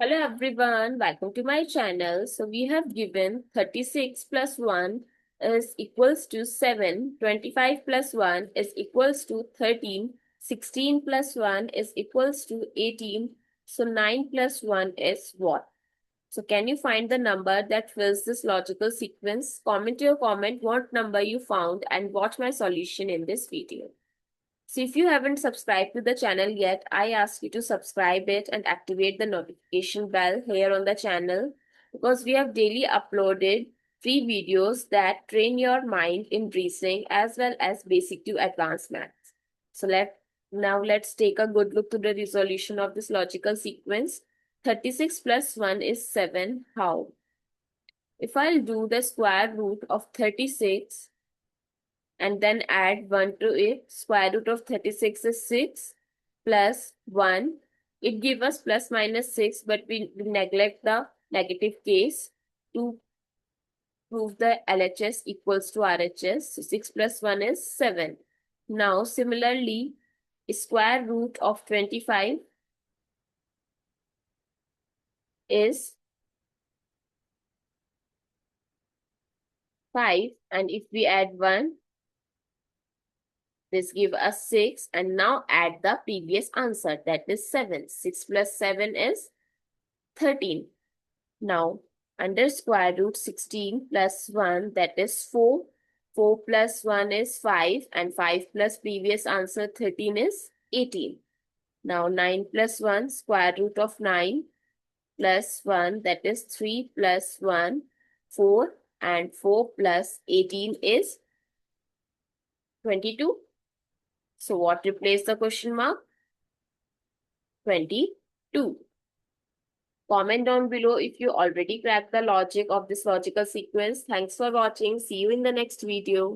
Hello everyone, welcome to my channel. So we have given 36 plus 1 is equals to 7, 25 plus 1 is equals to 13, 16 plus 1 is equals to 18. So 9 plus 1 is what? So can you find the number that fills this logical sequence? Comment your comment what number you found and watch my solution in this video. So if you haven't subscribed to the channel yet, I ask you to subscribe it and activate the notification bell here on the channel because we have daily uploaded free videos that train your mind in reasoning as well as basic to advanced maths. So let's take a good look to the resolution of this logical sequence. 36 plus 1 is 7. How? If I'll do the square root of 36 and then add 1 to it. Square root of 36 is 6 plus 1. It gives us plus minus 6, but we neglect the negative case to prove the LHS equals to RHS. So 6 plus 1 is 7. Now, similarly, square root of 25 is 5, and if we add 1, this gives us 6, and now add the previous answer, that is 7. 6 plus 7 is 13. Now, under square root 16 plus 1, that is 4. 4 plus 1 is 5, and 5 plus previous answer 13 is 18. Now, 9 plus 1, square root of 9 plus 1, that is 3 plus 1, 4, and 4 plus 18 is 22. So, what replaces the question mark? 22. Comment down below if you already cracked the logic of this logical sequence. Thanks for watching. See you in the next video.